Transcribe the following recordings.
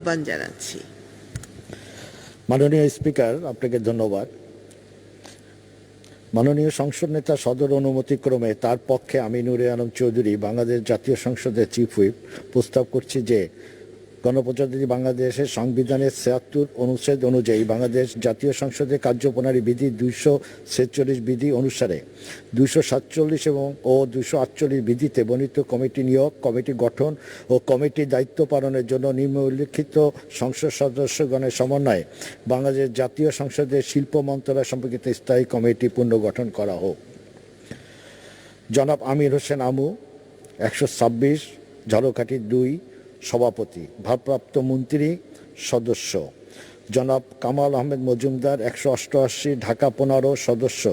আহ্বান জানাচ্ছি। মাননীয় স্পিকার, আপনাকে ধন্যবাদ। মাননীয় সংসদ নেতা সদর অনুমতিক্রমে তার পক্ষে আমি নূরে আলম চৌধুরী, বাংলাদেশ জাতীয় সংসদের চিফ হুইপ, প্রস্তাব করছি যে গণপ্রজাতন্ত্রী বাংলাদেশের সংবিধানের ৭৬ অনুচ্ছেদ অনুযায়ী বাংলাদেশ জাতীয় সংসদের কার্যপ্রণালী বিধি ২৪৬ বিধি অনুসারে ২৪৭ ও ২৪৮ বিধিতে বর্ণিত কমিটি নিয়োগ, কমিটি গঠন ও কমিটির দায়িত্ব পালনের জন্য নিম্নলিখিত সংসদ সদস্যগণের সমন্বয়ে বাংলাদেশ জাতীয় সংসদের শিল্প মন্ত্রণালয় সম্পর্কিত স্থায়ী কমিটি পুনর্গঠন করা হোক। জনাব আমির হোসেন আমু, ১২৬, ঝালকাঠি ২, সভাপতি। ভারপ্রাপ্ত মন্ত্রী সদস্য জনাব কামাল আহমেদ মজুমদার, ১৮৮, ঢাকা ১৫, সদস্য।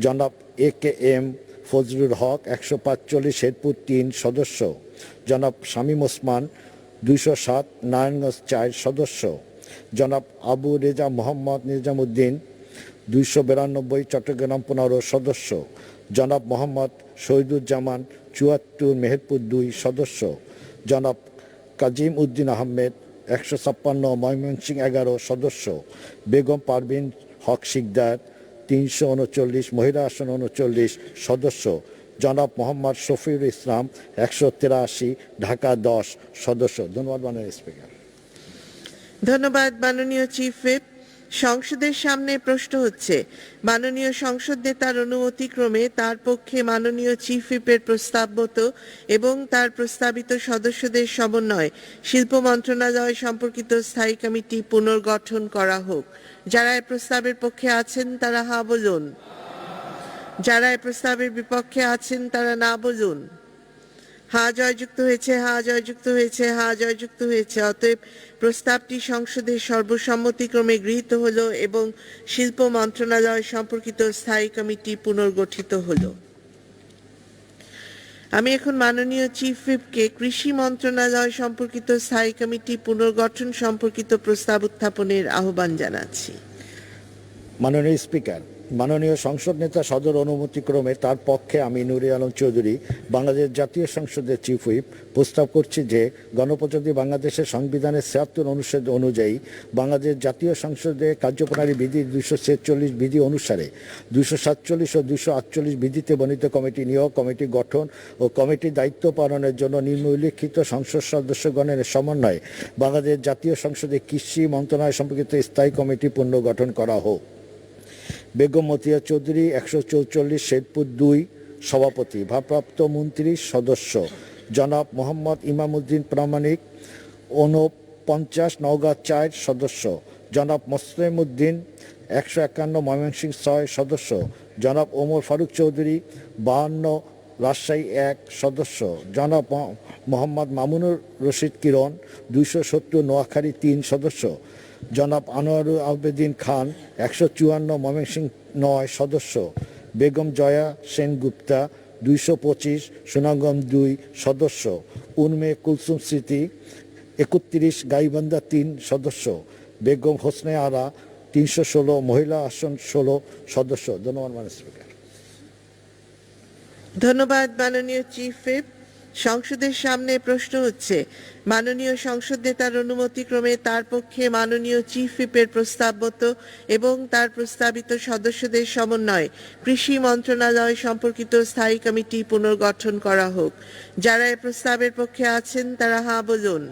জনাব AKM ফজলুল হক, ১৪৫, শেরপুর ৩, সদস্য। জনাব শামীম ওসমান, ২০৭, নারায়ণগঞ্জ ৪, সদস্য। জনাব আবু রেজা মোহাম্মদ নিজামুদ্দিন, ২৯২, চট্টগ্রাম ১৫, সদস্য। জনাব মোহাম্মদ শহীদুজ্জামান, ৭৪, মেহেরপুর ২, সদস্য। জনাব কাজিম উদ্দিন আহমেদ, ১৫৬, ময়মনসিংহ ১১, সদস্য। বেগম পারভিন হক শিকদার, ৩৩৯, মহিলা আসন ৩৯, সদস্য। জনাব মোহাম্মদ শফিউল ইসলাম, ১৮৩, ঢাকা ১০, সদস্য। ধন্যবাদ মাননীয় স্পিকার। ধন্যবাদ মাননীয় চিফ হুইপ। সংসদের সামনে প্রশ্ন হচ্ছে, মাননীয় সংসদ নেতার অনুমতিক্রমে তার পক্ষে মাননীয় চিফ হুইপের প্রস্তাবগত এবং তার প্রস্তাবিত সদস্যদের সমন্বয়ে শিল্প মন্ত্রণালয় সম্পর্কিত স্থায়ী কমিটি পুনর্গঠন করা হোক। যারা এই প্রস্তাবের পক্ষে আছেন তারা হা বলুন। যারা এই প্রস্তাবের বিপক্ষে আছেন তারা না বলুন। হা জয়যুক্ত হয়েছে, হা জয়যুক্ত হয়েছে, হা জয়যুক্ত হয়েছে। অতএব প্রস্তাবটি সংসদের সর্বসম্মতিক্রমে গৃহীত হলো এবং শিল্প মন্ত্রণালয় সম্পর্কিত স্থায়ী কমিটি পুনর্গঠিত হলো। আমি এখন মাননীয় চিফ হুইপকে কৃষি মন্ত্রণালয় সম্পর্কিত স্থায়ী কমিটি পুনর্গঠন সম্পর্কিত প্রস্তাব উত্থাপনের আহ্বান জানাচ্ছি। মাননীয় স্পিকার, মাননীয় সংসদ নেতা সদর অনুমতিক্রমে তার পক্ষে আমি নূরে আলম চৌধুরী, বাংলাদেশ জাতীয় সংসদের চিফ হুইপ, প্রস্তাব করছি যে গণপ্রজাতন্ত্রী বাংলাদেশের সংবিধানের ৭৬ অনুচ্ছেদ অনুযায়ী বাংলাদেশ জাতীয় সংসদের কার্যপ্রণালী বিধি ২৪৬ বিধি অনুসারে ২৪৭ ও ২৪৮ বিধিতে বর্ণিত কমিটি নিয়োগ, কমিটি গঠন ও কমিটির দায়িত্ব পালনের জন্য নিম্নলিখিত সংসদ সদস্যগণের সমন্বয়ে বাংলাদেশ জাতীয় সংসদের কৃষি মন্ত্রণালয় সম্পর্কিত স্থায়ী কমিটি পুনর্গঠন করা হোক। বেগম মতিয়া চৌধুরী, ১৪৪, শেরপুর ২, সভাপতি। ভারপ্রাপ্ত মন্ত্রী সদস্য জনাব মোহাম্মদ ইমামউদ্দিন প্রামাণিক, ৪৯, নওগাঁ ৪, সদস্য। জনাব মোসলেম উদ্দিন, ১৫১, ময়মনসিংহ ৬, সদস্য। জনাব ওমর ফারুক চৌধুরী, ৫২, রাজশাহী ১, সদস্য। জনাব মোহাম্মদ মামুনুর রশিদ কিরণ, ২৭০, নোয়াখালী ৩, সদস্য। জনাব আনোয়ারুল আবেদিন খান, ১৫৪, ময়মনসিংহ ৯, সদস্য। বেগম জয়া সেনগুপ্তা, ২২৫, সুনামগঞ্জ ২, সদস্য। উর্মে কুলসুম স্মৃতি, ৩১, গাইবান্ধা ৩, সদস্য। বেগম হোসনে আরা, ৩১৬, মহিলা আসন ১৬, সদস্য। ধন্যবাদ মাননীয় স্পিকার। ধন্যবাদ মাননীয় চিফ হুইপ। সংসদের সামনে প্রশ্ন হচ্ছে, মাননীয় সংসদ নেতার অনুমতিক্রমে তার পক্ষে মাননীয় চিফ হুইপের প্রস্তাবগত এবং তার প্রস্তাবিত সদস্যদের সমন্বয়ে কৃষি মন্ত্রণালয় সম্পর্কিত স্থায়ী কমিটি পুনর্গঠন করা হোক। যারা এই প্রস্তাবের পক্ষে আছেন তারা হা বলুন।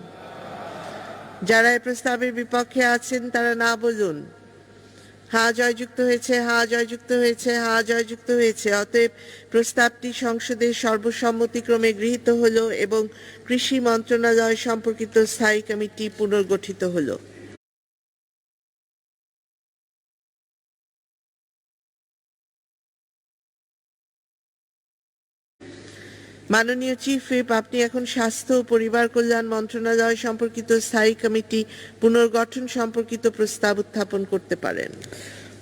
যারা এই প্রস্তাবের বিপক্ষে আছেন তারা না বলুন। হা জয়যুক্ত হয়েছে, হা জয়যুক্ত হয়েছে, হা জয়যুক্ত হয়েছে। অতএব প্রস্তাবটি সংসদের সর্বসম্মতিক্রমে গৃহীত হলো এবং কৃষি মন্ত্রণালয় সম্পর্কিত স্থায়ী কমিটি পুনর্গঠিত হলো। মাননীয় চিফ হুইপ, আপনি এখন স্বাস্থ্য ও পরিবার কল্যাণ মন্ত্রণালয় সম্পর্কিত স্থায়ী কমিটি পুনর্গঠন সম্পর্কিত প্রস্তাব উত্থাপন করতে পারেন।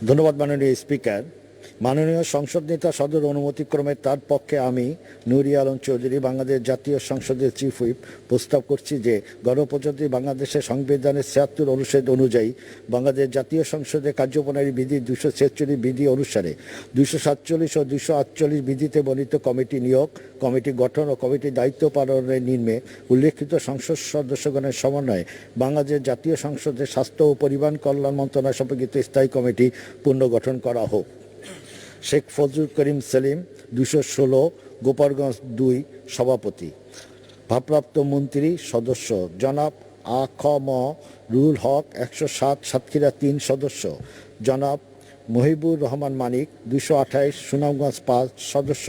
ধন্যবাদ মাননীয় স্পিকার। মাননীয় সংসদ নেতা সদর অনুমতিক্রমে তার পক্ষে আমি নুরি আলম চৌধুরী বাংলাদেশ জাতীয় সংসদের চিফ হুইপ প্রস্তাব করছি যে গণপ্রজাতন্ত্রী বাংলাদেশের সংবিধানের ৭৬ অনুচ্ছেদ অনুযায়ী বাংলাদেশ জাতীয় সংসদের কার্যপ্রণালী বিধি ২৪৬ বিধি অনুসারে ২৪৭ ও ২৪৮ বিধিতে বর্ণিত কমিটি নিয়োগ, কমিটি গঠন ও কমিটির দায়িত্ব পালনের নিম্নে উল্লেখিত সংসদ সদস্যগণের সমন্বয়ে বাংলাদেশ জাতীয় সংসদের স্বাস্থ্য ও পরিবার কল্যাণ মন্ত্রণালয় সম্পর্কিত স্থায়ী কমিটি পুনর্গঠন করা হোক। শেখ ফজলুল করিম সেলিম ২১৬ গোপালগঞ্জ ২ সভাপতি। ভারপ্রাপ্ত মন্ত্রী সদস্য জনাব আ খ ম রুহুল হক ১০৭ সাতক্ষীরা ৩ সদস্য, জনাব মহিবুর রহমান মানিক ২২৮ সুনামগঞ্জ ৫ সদস্য,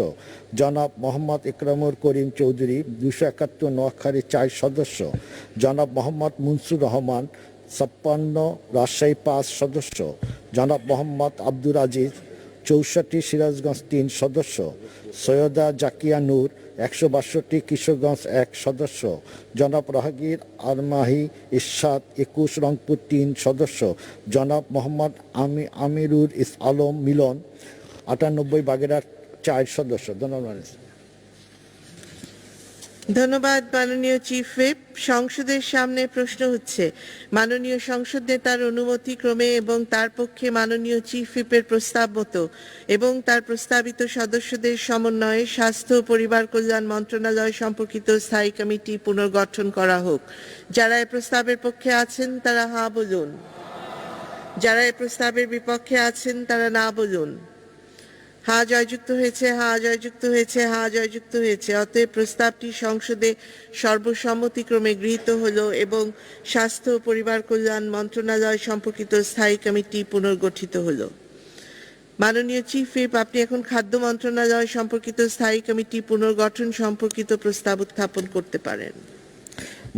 জনাব মোহাম্মদ ইকরামুল করিম চৌধুরী ২৭১ নোয়াখালী ৪ সদস্য, জনাব মোহাম্মদ মুনসুর রহমান ৫৬ রাজশাহী ৫ সদস্য, জনাব মোহাম্মদ আব্দুর আজিজ ৬৪ সিরাজগঞ্জ ৩ সদস্য, সৈয়দা জাকিয়া নূর ১৬২ কিশোরগঞ্জ ১ সদস্য, জনাব রাহাগীর আরমাহি ইরশাদ ২১ রংপুর ৩ সদস্য, জনাব মোহাম্মদ আমিরুল আলম মিলন ৯৮ বাগেরহাট ৪ সদস্য। ধন্যবাদ মাননীয় চিফ হুইপ। সংসদের সামনে প্রশ্ন হচ্ছে মাননীয় সংসদ নেতার অনুমতি ক্রমে এবং তার পক্ষে মাননীয় চিফ হুইপের প্রস্তাব মতো এবং তার প্রস্তাবিত সদস্যদের সমন্বয়ে স্বাস্থ্য ও পরিবার কল্যাণ মন্ত্রণালয় সম্পর্কিত স্থায়ী কমিটি পুনর্গঠন করা হোক। যারা এই প্রস্তাবের পক্ষে আছেন তারা হা বলুন, যারা এই প্রস্তাবের বিপক্ষে আছেন তারা না বলুন। হা জয়যুক্ত হয়েছে, হা জয়যুক্ত হয়েছে, হা জয়যুক্ত হয়েছে। অতএব প্রস্তাবটি সংসদে সর্বসম্মতিক্রমে গৃহীত হলো এবং স্বাস্থ্য ও পরিবার কল্যাণ মন্ত্রণালয় সম্পর্কিত স্থায়ী কমিটি পুনর্গঠিত হলো। মাননীয় চিফ হুইপ, আপনি এখন খাদ্য মন্ত্রণালয় সম্পর্কিত স্থায়ী কমিটি পুনর্গঠন সম্পর্কিত প্রস্তাব উত্থাপন করতে পারেন।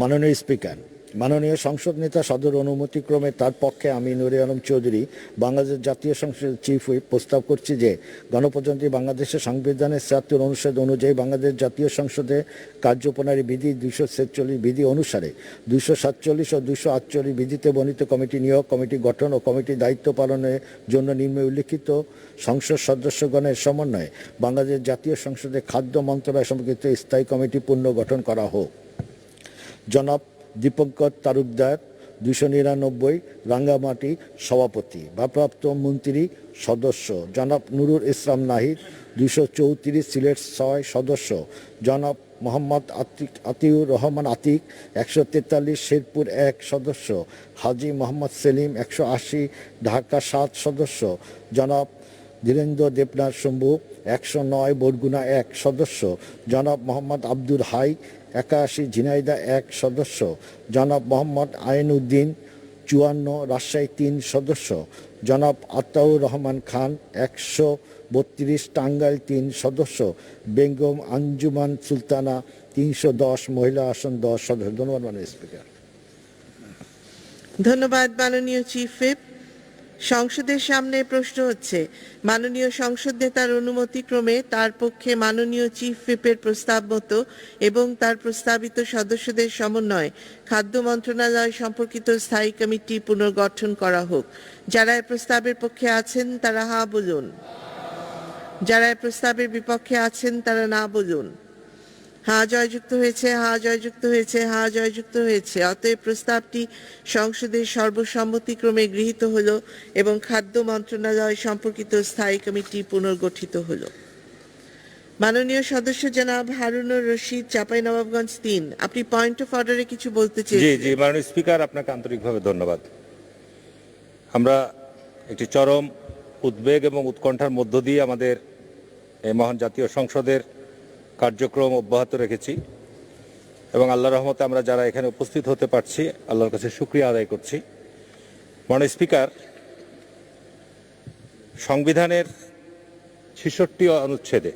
মাননীয় স্পিকার, মাননীয় সংসদ নেতা সদর অনুমতিক্রমে তার পক্ষে আমি নুরি আলম চৌধুরী বাংলাদেশ জাতীয় সংসদের চিফ হুইপ প্রস্তাব করছি যে গণপ্রজাতন্ত্রী বাংলাদেশের সংবিধানের ৭৬ অনুচ্ছেদ অনুযায়ী বাংলাদেশ জাতীয় সংসদের কার্যপ্রণালী বিধি ২৪৬ বিধি অনুসারে ২৪৭ ও ২৪৮ বিধিতে বর্ণিত কমিটি নিয়োগ, কমিটি গঠন ও কমিটির দায়িত্ব পালনের জন্য নিম্নে উল্লেখিত সংসদ সদস্যগণের সমন্বয়ে বাংলাদেশ জাতীয় সংসদের খাদ্য মন্ত্রণালয় সম্পর্কিত স্থায়ী কমিটি পুনর্গঠন করা হোক। জনাব দীপঙ্কর তালুকদার ২৯৯ রাঙ্গামাটি সভাপতি। ভারপ্রাপ্ত মন্ত্রী সদস্য জনাব নুরুল ইসলাম নাহিদ ২৩৪ সিলেট ৬ সদস্য, জনাব মোহাম্মদ আতিউর রহমান আতিক ১৪৩ শেরপুর ১ সদস্য, হাজী মোহাম্মদ সেলিম ১৮০ ঢাকা ৭ সদস্য, জনাব ধীরেন্দ্র দেবনাথ শম্ভু ১০৯ বরগুনা ১ সদস্য, জনাব মোহাম্মদ আব্দুল হাই ৮১ ঝিনাইদহ ১ সদস্য, জনাব মোহাম্মদ আইনউদ্দিন ৫৪ রাজশাহী ৩ সদস্য, জনাব আতাউর রহমান খান ১৩২ টাঙ্গাইল ৩ সদস্য, বেগম আঞ্জুমান সুলতানা ৩১০ মহিলা আসন ১০ সদস্য। ধন্যবাদ মাননীয় স্পিকার। ধন্যবাদ মাননীয় চিফ হুইপ। সংসদের সামনে প্রশ্ন হচ্ছে মাননীয় সংসদ নেতার অনুমতি ক্রমে তার পক্ষে মাননীয় চিফ হুইপের প্রস্তাব মতো এবং তার প্রস্তাবিত সদস্যদের সমন্বয়ে খাদ্য মন্ত্রণালয় সম্পর্কিত স্থায়ী কমিটি পুনর্গঠন করা হোক। যারা এই প্রস্তাবের পক্ষে আছেন তারা হা বলুন, যারা এই প্রস্তাবের বিপক্ষে আছেন তারা না বলুন। হা জয়যুক্ত হয়েছে, হা জয়যুক্ত হয়েছে, হা জয়যুক্ত হয়েছে। অতএব প্রস্তাবটি সংসদের সর্বসম্মতিক্রমে গৃহীত হলো এবং খাদ্য মন্ত্রণালয় সম্পর্কিত স্থায়ী কমিটি পুনর্গঠিত হলো। মাননীয় সদস্য জনাব হারুনুর রশিদ, চাঁপাইনবাবগঞ্জ ৩, আপনি পয়েন্ট অফ অর্ডারে কিছু বলতে জি চেয়েছেন। জি মাননীয় স্পিকার, আপনাকে আন্তরিকভাবে ধন্যবাদ। আমরা একটি চরম উদ্বেগ এবং উৎকণ্ঠার মধ্য দিয়ে আমাদের এই মহান জাতীয় সংসদের কার্যক্রম অব্যাহত রেখেছি এবং আল্লাহর রহমতে আমরা যারা এখানে উপস্থিত হতে পারছি আল্লাহর কাছে শুকরিয়া আদায় করছি। মাননীয় স্পিকার, সংবিধানের ৬৬ অনুচ্ছেদে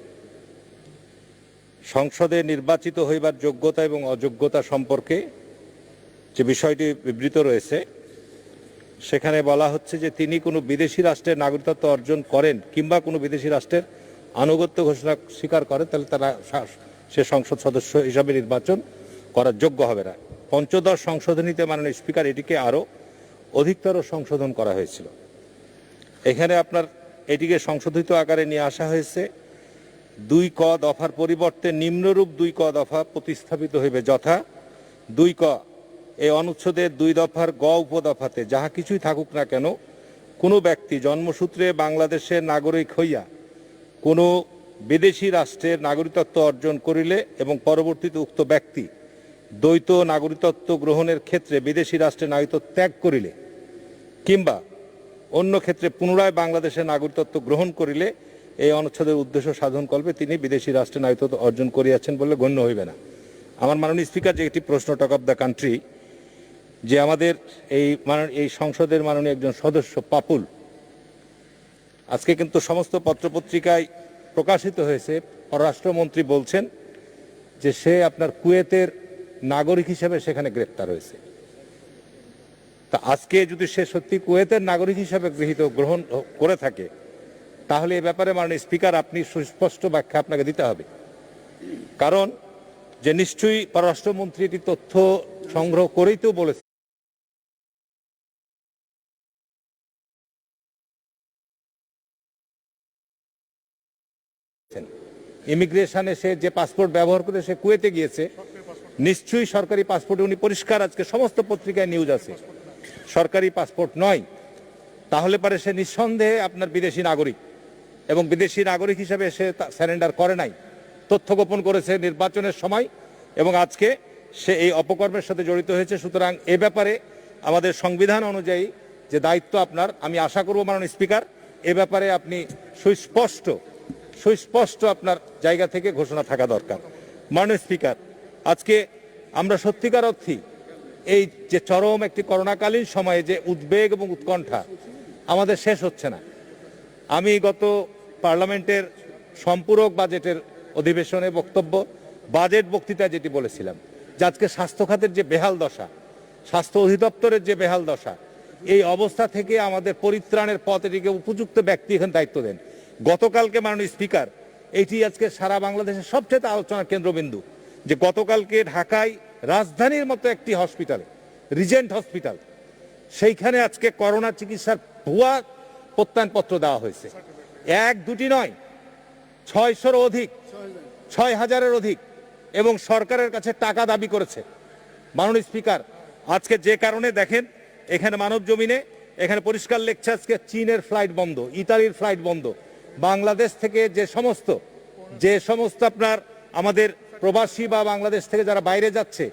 সংসদে নির্বাচিত হইবার যোগ্যতা এবং অযোগ্যতা সম্পর্কে যে বিষয়টি বিবৃত রয়েছে সেখানে বলা হচ্ছে যে তিনি কোনো বিদেশি রাষ্ট্রের নাগরিকত্ব অর্জন করেন কিংবা কোনো বিদেশি রাষ্ট্রের আনুগত্য ঘোষণা স্বীকার করেন তাহলে তারা সে সংসদ সদস্য হিসাবে নির্বাচন করার যোগ্য হবে না। পঞ্চদশ সংশোধনীতে মাননীয় স্পিকার এটিকে আরও অধিকতর সংশোধন করা হয়েছিল। এখানে আপনার এটিকে সংশোধিত আকারে নিয়ে আসা হয়েছে। 2 ক দফার পরিবর্তে নিম্নরূপ 2 ক দফা প্রতিস্থাপিত হইবে, যথা 2 ক এই অনুচ্ছেদের 2 দফার গ উপদফাতে যাহা কিছুই থাকুক না কেন, কোনো ব্যক্তি জন্মসূত্রে বাংলাদেশের নাগরিক হইয়া কোনো বিদেশি রাষ্ট্রের নাগরিকত্ব অর্জন করিলে এবং পরবর্তীতে উক্ত ব্যক্তি দ্বৈত নাগরিকত্ব গ্রহণের ক্ষেত্রে বিদেশি রাষ্ট্রের নাগরিকত্ব ত্যাগ করিলে কিংবা অন্য ক্ষেত্রে পুনরায় বাংলাদেশের নাগরিকত্ব গ্রহণ করিলে এই অনুচ্ছেদের উদ্দেশ্য সাধনকল্পে তিনি বিদেশি রাষ্ট্রের নাগরিকত্ব অর্জন করিয়াছেন বলে গণ্য হইবে না। আমার মাননীয় স্পিকার, যে একটি প্রশ্ন টক অফ দ্য কান্ট্রি, যে আমাদের এই সংসদের মাননীয় একজন সদস্য পাপুল, আজকে কিন্তু সমস্ত পত্রপত্রিকায় প্রকাশিত হয়েছে, পররাষ্ট্রমন্ত্রী বলছেন যে সে আপনার কুয়েতের নাগরিক হিসেবে সেখানে গ্রেপ্তার হয়েছে। তা আজকে যদি সে সত্যি কুয়েতের নাগরিক হিসেবে গ্রহণ করে থাকে, তাহলে এ ব্যাপারে মাননীয় স্পিকার আপনি সুস্পষ্ট ব্যাখ্যা আপনাকে দিতে হবে। কারণ যে নিশ্চয়ই পররাষ্ট্রমন্ত্রী এটি তথ্য সংগ্রহ করেই তো বলেছে ইমিগ্রেশনে সে যে পাসপোর্ট ব্যবহার করে সে কুয়েতে গিয়েছে, নিশ্চয়ই সরকারি পাসপোর্টে উনি পরিষ্কার, আজকে সমস্ত পত্রিকায় নিউজ আছে, সরকারি পাসপোর্ট নয়। তাহলে পারে সে নিঃসন্দেহে আপনার বিদেশি নাগরিক, এবং বিদেশি নাগরিক হিসেবে সে স্যারেন্ডার করে নাই, তথ্য গোপন করেছে নির্বাচনের সময়, এবং আজকে সে এই অপকর্মের সাথে জড়িত হয়েছে। সুতরাং এ ব্যাপারে আমাদের সংবিধান অনুযায়ী যে দায়িত্ব আপনার, আমি আশা করব মাননীয় স্পিকার এ ব্যাপারে আপনি সুস্পষ্ট আপনার জায়গা থেকে ঘোষণা থাকা দরকার। মাননীয় স্পিকার, আজকে আমরা সত্যিকার অর্থেই এই যে চরম একটি করোনাকালীন সময়ে যে উদ্বেগ এবং উৎকণ্ঠা আমাদের শেষ হচ্ছে না। আমি গত পার্লামেন্টের সম্পূরক বাজেটের অধিবেশনে বাজেট বক্তৃতায় যেটি বলেছিলাম, যে আজকে স্বাস্থ্য খাতের যে বেহাল দশা, স্বাস্থ্য অধিদপ্তরের যে বেহাল দশা, এই অবস্থা থেকে আমাদের পরিত্রাণের পথ, এটিকে উপযুক্ত ব্যক্তি এখানে দায়িত্ব দেন। গতকালকে মাননীয় স্পিকার, এটি আজকে সারা বাংলাদেশের সবচেয়ে আলোচনার কেন্দ্রবিন্দু, যে গতকালকে ঢাকায় রাজধানীর মতো একটি হসপিটালে, রিজেন্ট হসপিটাল, সেইখানে আজকে করোনা চিকিৎসার ভুয়া প্রত্যয়নপত্র দেওয়া হয়েছে। 1-2টি নয়, 600-র অধিক, 6,000-এর অধিক, এবং সরকারের কাছে টাকা দাবি করেছে। মাননীয় স্পিকার, আজকে যে কারণে দেখেন এখানে মানব জমিনে এখানে পরিষ্কার লেখছে আজকে চীনের ফ্লাইট বন্ধ, ইতালির ফ্লাইট বন্ধ, বাংলাদেশ থেকে যে সমস্ত আপনার আমাদের প্রবাসী বা বাংলাদেশ থেকে যারা বাইরে যাচ্ছে,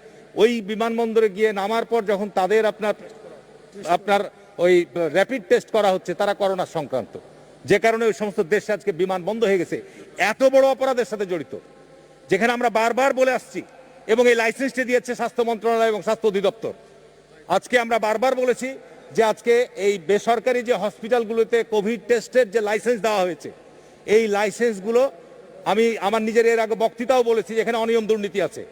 ওই বিমানবন্দরে গিয়ে নামার পর যখন তাদের আপনার ওই র্যাপিড টেস্ট করা হচ্ছে, তারা করোনা সংক্রান্ত, যে কারণে ওই সমস্ত দেশে আজকে বিমান বন্ধ হয়ে গেছে। এত বড় অপরাধের সাথে জড়িত, যেখানে আমরা বারবার বলে আসছি, এবং এই লাইসেন্সটি দিয়েছে স্বাস্থ্য মন্ত্রণালয় এবং স্বাস্থ্য অধিদপ্তর। আজকে আমরা বারবার বলেছি যে আজকে এই বেসরকারি যে হসপিটালগুলোতে কোভিড টেস্টের যে লাইসেন্স দেওয়া হয়েছে, এই লাইসেন্সগুলো আমি আমার নিজের এর আগে বক্তৃতাও বলেছি, যেখানে অনিয়ম দুর্নীতি আছে।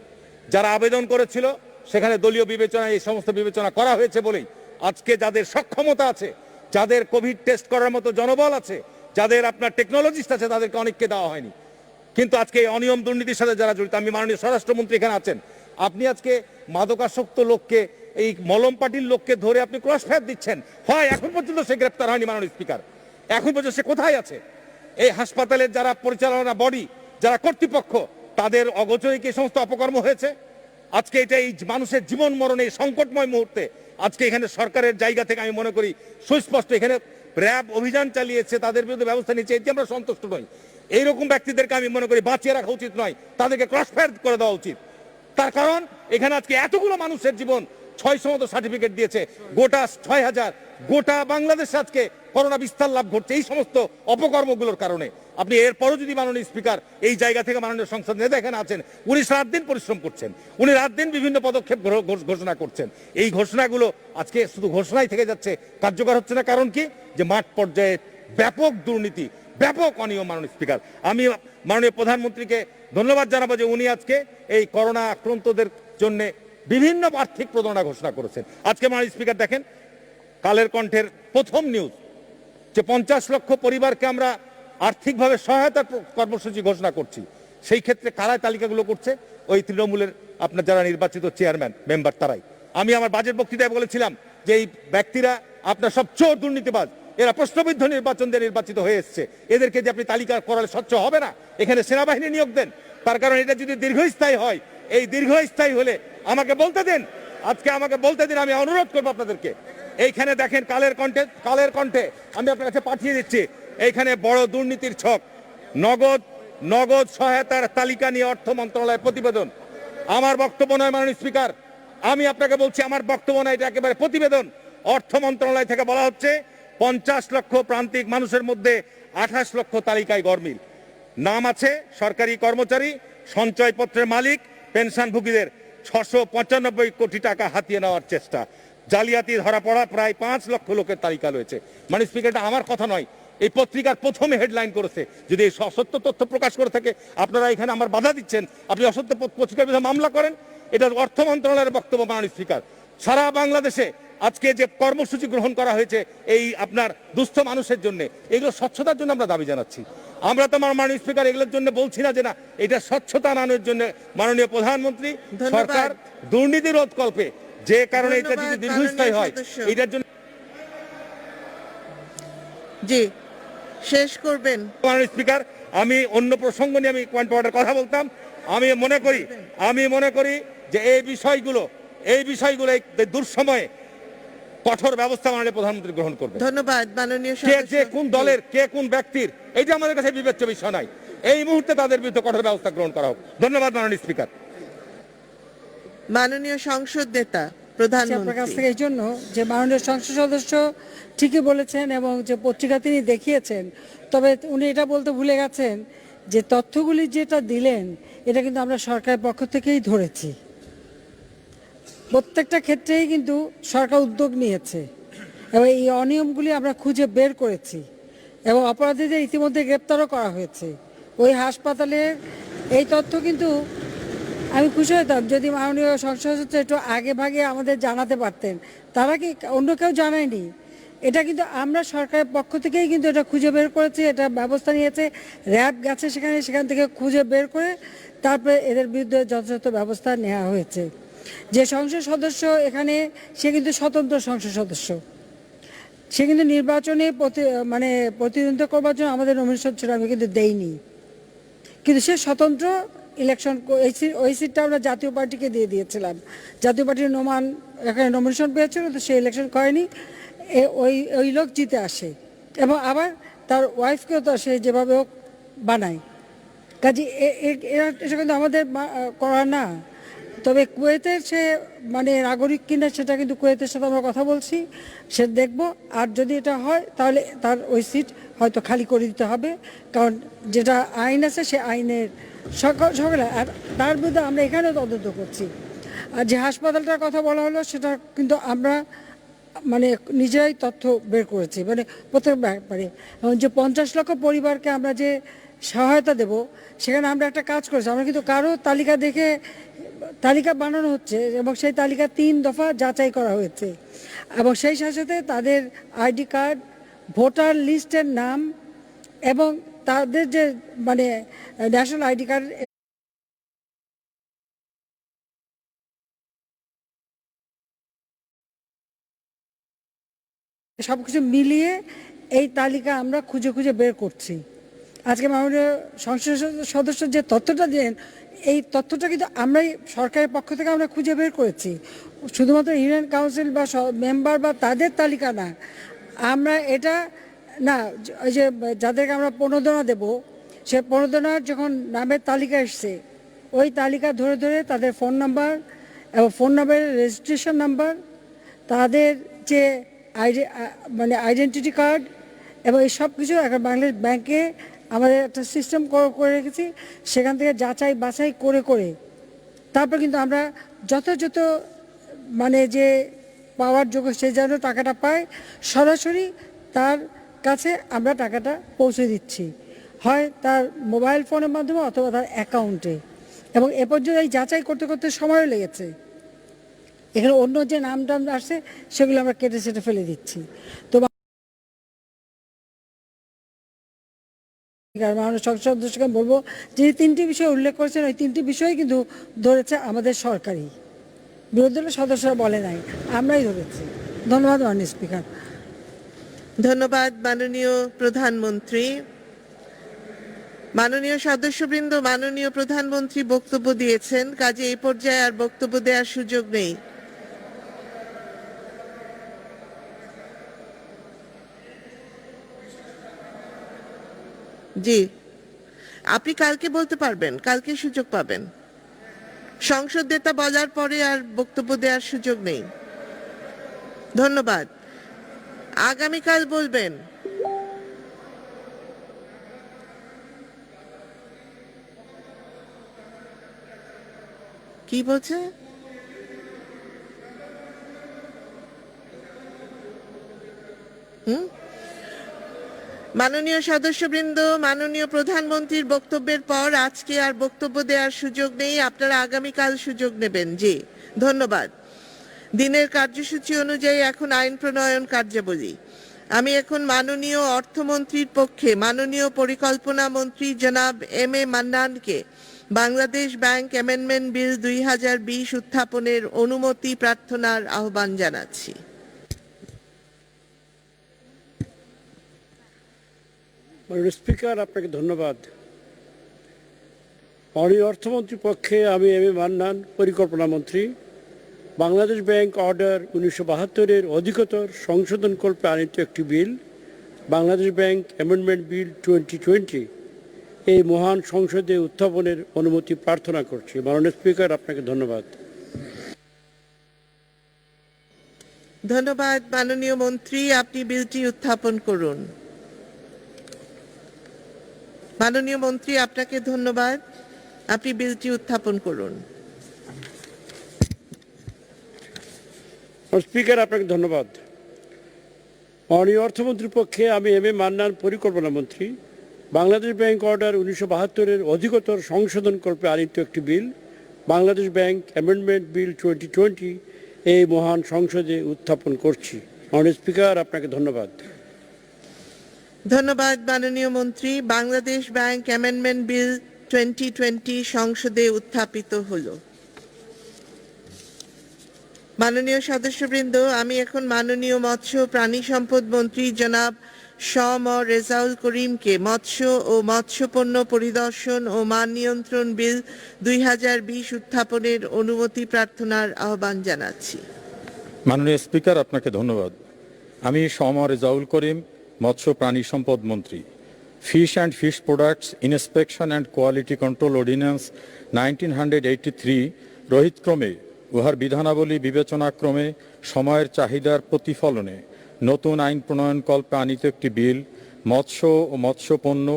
যারা আবেদন করেছিল সেখানে দলীয় বিবেচনায় এই সমস্ত বিবেচনা করা হয়েছে বলেই আজকে যাদের সক্ষমতা আছে, যাদের কোভিড টেস্ট করার মতো জনবল আছে, যাদের আপনার টেকনোলজিস্ট আছে, তাদেরকে অনেককে দেওয়া হয়নি। কিন্তু আজকে এই অনিয়ম দুর্নীতির সাথে যারা জড়িত, আমি মাননীয় স্বরাষ্ট্রমন্ত্রী এখানে আছেন, আপনি আজকে মাদকাসক্ত লোককে, এই মলম পার্টির লোককে ধরে আপনি ক্রস ফায়ার দিচ্ছেন, হয় এখন পর্যন্ত সে গ্রেপ্তার হয়নি। মাননীয় স্পিকার, এখন পর্যন্ত সে কোথায় আছে? এই হাসপাতালের যারা পরিচালনা বডি, যারা কর্তৃপক্ষ, তাদের অগোচরে কি সমস্ত অপকর্ম হয়েছে? আজকে এটা এই মানুষের জীবন মরণে সংকটময় মুহূর্তে আজকে এখানে সরকারের জায়গা থেকে আমি মনে করি সুস্পষ্ট, এখানে র্যাব অভিযান চালিয়েছে, তাদের বিরুদ্ধে ব্যবস্থা নিচ্ছে, এতে আমরা সন্তুষ্ট নই। এইরকম ব্যক্তিদেরকে আমি মনে করি বাঁচিয়ে রাখা উচিত নয়, তাদেরকে ক্রস ফায়ার করে দেওয়া উচিত। তার কারণ এখানে আজকে এতগুলো মানুষের জীবন, 600 মতো সার্টিফিকেট দিয়েছে, গোটা 6,000, গোটা বাংলাদেশে আজকে করোনা বিস্তার লাভ ঘটছে এই সমস্ত অপকর্মগুলোর কারণে। আপনি এরপরও যদি মাননীয় স্পিকার এই জায়গা থেকে মাননীয় সংসদ নেতা এখানে আছেন, উনি রাত দিন পরিশ্রম করছেন, উনি রাত দিন বিভিন্ন পদক্ষেপ ঘোষণা করছেন, এই ঘোষণাগুলো আজকে শুধু ঘোষণাই থেকে যাচ্ছে, কার্যকর হচ্ছে না। কারণ কি? যে মাঠ পর্যায়ে ব্যাপক দুর্নীতি, ব্যাপক অনিয়ম। মাননীয় স্পিকার, আমি মাননীয় প্রধানমন্ত্রীকে ধন্যবাদ জানাবো যে উনি আজকে এই করোনা আক্রান্তদের জন্য বিভিন্ন আর্থিক প্রণোদনা ঘোষণা করেছেন। আজকে মাননীয় স্পিকার দেখেন, কালের কণ্ঠের প্রথম নিউজ যে 50 লক্ষ পরিবারকে আমরা আর্থিকভাবে সহায়তার কর্মসূচি ঘোষণা করছি। সেই ক্ষেত্রে কারায় তালিকাগুলো করছে? ওই তৃণমূলের আপনার যারা নির্বাচিত চেয়ারম্যান মেম্বার, তারাই। আমি আমার বাজেট বক্তৃতায় বলেছিলাম যে এই ব্যক্তিরা আপনার সব চোর দুর্নীতিবাজ, এরা প্রশ্নবিদ্ধ নির্বাচন দিয়ে নির্বাচিত হয়ে এসছে, এদেরকে যে আপনি তালিকা করালে স্বচ্ছ হবে না? এখানে সেনাবাহিনী নিয়োগ দেন। তার কারণ এটা যদি দীর্ঘস্থায়ী হয়, এই দীর্ঘস্থায়ী হলে আমাকে বলতে দিন, আজকে আমাকে বলতে দিন, আমি অনুরোধ করবো আপনাদেরকে। এইখানে দেখেন কালের কণ্ঠে আমি আপনার কাছে পাঠিয়ে দিচ্ছি, এইখানে বড় দুর্নীতির ছক, নগদ সহায়তার তালিকা নিয়ে অর্থ মন্ত্রণালয়ের প্রতিবেদন। আমার বক্তব্য নয় মাননীয় স্পিকার, আমি আপনাকে বলছি আমার বক্তব্য নয়, এটা একেবারে প্রতিবেদন। অর্থ মন্ত্রণালয় থেকে বলা হচ্ছে 50 লক্ষ প্রান্তিক মানুষের মধ্যে 28 লক্ষ তালিকায় গরমিল। নাম আছে সরকারি কর্মচারী, সঞ্চয়পত্রের মালিক, পেনশনভোগীদের 695 কোটি টাকা হাতিয়ে নেওয়ার চেষ্টা। জালিয়াতি ধরা পড়া প্রায় 5 লক্ষ লোকের তালিকা রয়েছে। মানে স্পিকার, এটা আমার কথা নয়, এই পত্রিকার প্রথমে হেডলাইন করেছে। যদি এই অসত্য তথ্য প্রকাশ করে থাকে, আপনারা এখানে আমার বাধা দিচ্ছেন, আপনি অসত্য পত্রিকার বিরুদ্ধে মামলা করেন। এটা অর্থ মন্ত্রণালয়ের বক্তব্য মাননীয় স্পিকার। সারা বাংলাদেশে আজকে যে কর্মসূচি গ্রহণ করা হয়েছে এই আপনার দুস্থ মানুষের জন্য, এগুলো স্বচ্ছতার জন্য আমরা দাবি জানাচ্ছি। আমরা তো মাননীয় স্পিকার এগুলোর জন্য বলছি না যে না, এটা স্বচ্ছতা আনানোর জন্য মাননীয় প্রধানমন্ত্রী সরকার দুর্নীতি রোধ কল্পে যে কারণে এটা যদি দীর্ঘস্থায়ী হয়, এটার জন্য। জি, শেষ করবেন মাননীয় স্পিকার। আমি অন্য প্রসঙ্গ নিয়ে আমি পয়েন্ট পয়েন্টের কথা বলতাম। আমি মনে করি যে এই বিষয়গুলো এই দুঃসময়ে কঠোর ব্যবস্থা মাননীয় প্রধানমন্ত্রী গ্রহণ করবে। ধন্যবাদ মাননীয় যে কোন দলের, কে কোন ব্যক্তির, এটা আমাদের কাছে বিবেচ্য বিষয় নাই। এই মুহূর্তে তাদের বিরুদ্ধে কঠোর ব্যবস্থা গ্রহণ করা হোক। ধন্যবাদ মাননীয় স্পিকার। মাননীয় সংসদ নেতা আপনার কাছ থেকে এই জন্য যে মাননীয় সংসদ সদস্য ঠিকই বলেছেন এবং যে পত্রিকা তিনি দেখিয়েছেন, তবে উনি এটা বলতে ভুলে গেছেন যে তথ্যগুলি যেটা দিলেন এটা কিন্তু আমরা সরকারের পক্ষ থেকেই ধরেছি। প্রত্যেকটা ক্ষেত্রেই কিন্তু সরকার উদ্যোগ নিয়েছে এবং এই অনিয়মগুলি আমরা খুঁজে বের করেছি এবং অপরাধীদের ইতিমধ্যে গ্রেপ্তারও করা হয়েছে। ওই হাসপাতালের এই তথ্য কিন্তু আমি খুশি হতাম যদি মাননীয় সংসদ সদস্য একটু আগে ভাগে আমাদের জানাতে পারতেন। তারা কি অন্য কেউ জানায়নি? এটা কিন্তু আমরা সরকারের পক্ষ থেকেই কিন্তু এটা খুঁজে বের করেছি, এটা ব্যবস্থা নিয়েছে। র্যাব গেছে সেখান থেকে খুঁজে বের করে তারপরে এদের বিরুদ্ধে যথাযথ ব্যবস্থা নেওয়া হয়েছে। যে সংসদ সদস্য এখানে, সে কিন্তু স্বতন্ত্র সংসদ সদস্য, সে কিন্তু নির্বাচনে প্রতিদ্বন্দ্বিতা করবার জন্য আমাদের নমিনেশন ছিল, আমি কিন্তু দেইনি, কিন্তু সে স্বতন্ত্র ইলেকশন। ওই সিটটা আমরা জাতীয় পার্টিকে দিয়ে দিয়েছিলাম। জাতীয় পার্টির নোমান এখানে নমিনেশন পেয়েছিল, তো সে ইলেকশন করেনি, ওই লোক জিতে আসে এবং আবার তার ওয়াইফকেও তো সে যেভাবে হোক বানায়। কাজে এটা কিন্তু আমাদের করা না। তবে কুয়েতের সে নাগরিক কিনা সেটা কিন্তু কুয়েতের সাথে আমরা কথা বলছি, সে দেখব। আর যদি এটা হয় তাহলে তার ওই সিট হয়তো খালি করে দিতে হবে, কারণ যেটা আইন আছে সে আইনের সকলে। আর তার বিরুদ্ধে আমরা এখানেও তদন্ত করছি। আর যে হাসপাতালটার কথা বলা হলো সেটা কিন্তু আমরা নিজেরাই তথ্য বের করেছি, প্রত্যেক ব্যাপারে। যে 50 লক্ষ পরিবারকে আমরা যে সহায়তা দেব, সেখানে আমরা একটা কাজ করেছি। আমরা কিন্তু কারো তালিকা দেখে তালিকা বানানো হচ্ছে এবং সেই তালিকা 3 দফা যাচাই করা হয়েছে এবং সেই সাথে তাদের আইডি কার্ড, ভোটার লিস্টের নাম এবং তাদের যে ন্যাশনাল আইডি কার্ড সবকিছু মিলিয়ে এই তালিকা আমরা খুঁজে বের করছি। আজকে মাননীয় সংসদ সদস্য যে তথ্যটা দেন, এই তথ্যটা কিন্তু আমরাই সরকারের পক্ষ থেকে আমরা খুঁজে বের করেছি। শুধুমাত্র ইউনিয়ন কাউন্সিল বা মেম্বার বা তাদের তালিকা না, আমরা এটা না, ওই যে যাদেরকে আমরা প্রণোদনা দেব, সে প্রণোদনার যখন নামের তালিকা এসছে, ওই তালিকা ধরে তাদের ফোন নাম্বার এবং ফোন নাম্বারের রেজিস্ট্রেশন নাম্বার, তাদের যে আইডেন্টিটি কার্ড এবং এই সব কিছু একটা বাংলাদেশ ব্যাংকে আমাদের একটা সিস্টেম করে রেখেছি। সেখান থেকে যাচাই বাছাই করে তারপর কিন্তু আমরা যথাযথ যে পাওয়ার যোগ্য সে যেন টাকাটা পায়, সরাসরি তার কাছে আমরা টাকাটা পৌঁছে দিচ্ছি, হয় তার মোবাইল ফোনের মাধ্যমে অথবা তার অ্যাকাউন্টে। এবং এ পর্যন্ত এই যাচাই করতে সময়ও লেগেছে। এখানে অন্য যে নাম আসছে সেগুলো আমরা কেটে ফেলে দিচ্ছি। তো মাননীয় সংসদ সদস্যকে বলবো যে 3টি বিষয় উল্লেখ করেছেন, ওই 3টি বিষয় কিন্তু ধরেছে আমাদের সরকারি, বিরোধী দলের সদস্যরা বলে নাই, আমরাই ধরেছি। ধন্যবাদ মাননীয় স্পিকার। ধন্যবাদ মাননীয় প্রধানমন্ত্রী। মাননীয় সদস্যবৃন্দ, মাননীয় প্রধানমন্ত্রী বক্তব্য দিয়েছেন, কাজে এই পর্যায়ে আর বক্তব্য দেওয়ার সুযোগ নেই। জি, আপনি কালকে বলতে পারবেন, কালকে সুযোগ পাবেন। সংসদ নেতা বলার পরে আর বক্তব্য দেওয়ার সুযোগ নেই। ধন্যবাদ। আগামীকাল বলবেন। কি বলছে? মাননীয় সদস্যবৃন্দ, মাননীয় প্রধানমন্ত্রীর বক্তব্যের পর আজকে আর বক্তব্য দেওয়ার সুযোগ নেই, আপনারা আগামীকাল সুযোগ নেবেন। জি, ধন্যবাদ। দিনের কার্যসূচি অনুযায়ী এখন আইন প্রণয়ন কার্যাবলী। আমি এখন মাননীয় অর্থমন্ত্রীর পক্ষে মাননীয় পরিকল্পনা মন্ত্রী জনাব এম.এ. মান্নানকে বাংলাদেশ ব্যাংক অ্যামেন্ডমেন্ট বিল 2020 উত্থাপনের অনুমতি প্রার্থনার আহ্বান জানাচ্ছি। মাননীয় স্পিকার, আপনাকে ধন্যবাদ। মাননীয় অর্থমন্ত্রীর পক্ষে আমি এম.এ. মান্নান, পরিকল্পনা মন্ত্রী, বাংলাদেশ ব্যাংক অর্ডার 1972-এর অধিকতর সংশোধনকল্পে আনিত একটি বিল, বাংলাদেশ ব্যাংক অ্যামেন্ডমেন্ট বিল 2020 এই মহান সংসদে উত্থাপনের অনুমতি প্রার্থনা করছি। মাননীয় স্পিকার, আপনাকে ধন্যবাদ। ধন্যবাদ মাননীয় মন্ত্রী, আপনি বিলটি উত্থাপন করুন। মাননীয় মন্ত্রী, আপনাকে ধন্যবাদ, আপনি বিলটি উত্থাপন করুন। স্পিকার, আপনাকে ধন্যবাদ। মাননীয় অর্থমন্ত্রীর পক্ষে আমি এম.এ. মান্নান, পরিকল্পনা মন্ত্রী, বাংলাদেশ ব্যাংক অর্ডার 1972-এর অধিকতর সংশোধনকল্পে আনিত একটি বিল, বাংলাদেশ ব্যাংক অ্যামেন্ডমেন্ট বিল 2020 এই মহান সংসদে উত্থাপন করছি। মাননীয় স্পিকার, আপনাকে ধন্যবাদ। ধন্যবাদ মাননীয় মন্ত্রী, বাংলাদেশ ব্যাংক অ্যামেন্ডমেন্ট বিল 2020 সংসদে উত্থাপিত হলো। মাননীয় সদস্যবৃন্দ, আমি এখন মাননীয় মৎস্য প্রাণী সম্পদ মন্ত্রী জনাব শ.ম. রেজাউল করিমকে মৎস্য ও মৎস্যপণ্য পরিদর্শন ও মান নিয়ন্ত্রণ বিল 2020 উত্থাপনের অনুমতি প্রার্থনার আহ্বান জানাচ্ছি। মাননীয় স্পিকার, আপনাকে ধন্যবাদ। আমি শ.ম. রেজাউল করিম, মৎস্য প্রাণী সম্পদ মন্ত্রী, fish and fish products inspection and quality control ordinance 1983 রহিতক্রমে উহার বিধানাবলী বিবেচনাক্রমে সময়ের চাহিদার প্রতিফলনে নতুন আইন প্রণয়নকল্পে আনিত একটি বিল, মৎস্য ও মৎস্যপণ্য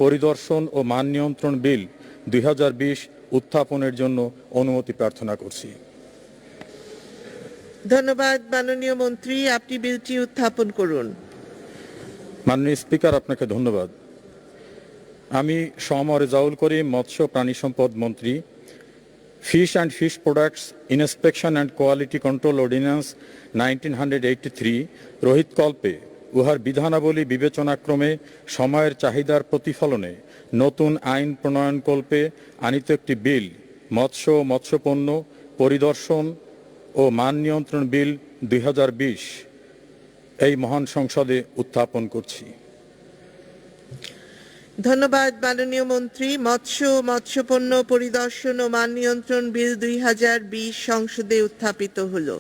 পরিদর্শন ও মান নিয়ন্ত্রণ বিল 2020 উত্থাপনের জন্য অনুমতি প্রার্থনা করছি। ধন্যবাদ মাননীয় মন্ত্রী, আপনি বিলটি উত্থাপন করুন। মাননীয় স্পিকার, আপনাকে ধন্যবাদ। আমি শ.ম. রেজাউল করিম, মৎস্য প্রাণী সম্পদ মন্ত্রী, fish and fish products inspection and quality control ordinance 1983 রহিতকল্পে উহার বিধানাবলী বিবেচনাক্রমে সময়ের চাহিদার প্রতিফলনে নতুন আইন প্রণয়নকল্পে আনিত একটি বিল, মৎস্য ও মৎস্যপণ্য পরিদর্শন ও মান নিয়ন্ত্রণ বিল 2020 এই মহান সংসদে উত্থাপন করছি। ধন্যবাদ মাননীয় মন্ত্রী, মৎস্য ও মৎস্যপণ্য পরিদর্শন ও মান নিয়ন্ত্রণ বিল 2020 সংসদে উত্থাপিত হলো।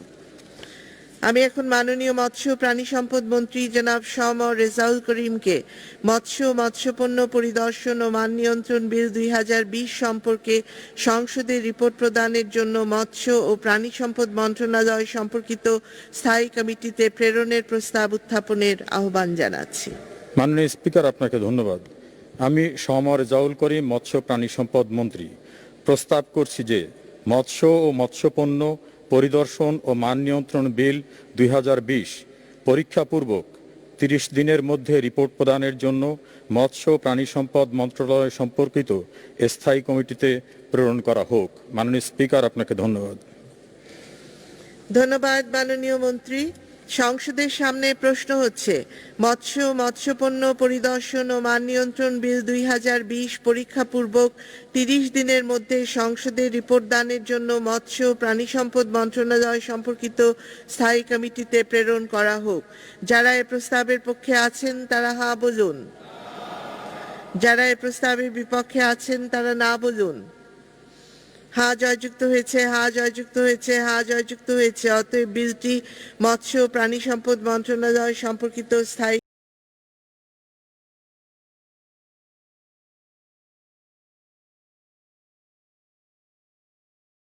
আমি এখন মাননীয় মৎস্য প্রাণী সম্পদ মন্ত্রী জনাব শ.ম. রেজাউল করিমকে মৎস্য ও মৎস্যপণ্য পরিদর্শন ও মান নিয়ন্ত্রণ বিল 2020 সম্পর্কে সংসদে রিপোর্ট প্রদানের জন্য মৎস্য ও প্রাণী সম্পদ মন্ত্রণালয় সম্পর্কিত স্থায়ী কমিটিতে প্রেরণের প্রস্তাব উত্থাপনের আহ্বান জানাচ্ছি। মাননীয় স্পিকার, আপনাকে ধন্যবাদ। আমি শ.ম. রেজাউল করিম, মৎস্য প্রাণী সম্পদ মন্ত্রী, প্রস্তাব করছি যে মৎস্য ও মৎস্যপণ্য পরিদর্শন ও মান নিয়ন্ত্রণ বিল 2020 পরীক্ষাপূর্বক 30 দিনের মধ্যে রিপোর্ট প্রদানের জন্য মৎস্য ও প্রাণী সম্পদ মন্ত্রণালয় সম্পর্কিত স্থায়ী কমিটিতে প্রেরণ করা হোক। মাননীয় স্পিকার, আপনাকে ধন্যবাদ। ধন্যবাদ মাননীয় মন্ত্রী, সংসদের সামনে প্রশ্ন হচ্ছে মৎস্যপণ্য পরিদর্শন ও মান নিয়ন্ত্রণ বিল 2020 পরীক্ষাপূর্বক 30 দিনের মধ্যে সংসদে রিপোর্ট দানের জন্য মৎস্য ও প্রাণী সম্পদ মন্ত্রণালয় সম্পর্কিত স্থায়ী কমিটিতে প্রেরণ করা হোক। যারা এ প্রস্তাবের পক্ষে আছেন তারা হা বলুন, যারা এ প্রস্তাবের বিপক্ষে আছেন তারা না বলুন। হা জয়যুক্ত হয়েছে, হা জয়যুক্ত হয়েছে, হা জয়যুক্ত হয়েছে। অতএব বিলটি মৎস্য ও প্রাণী সম্পদ মন্ত্রণালয় সম্পর্কিত স্থায়ী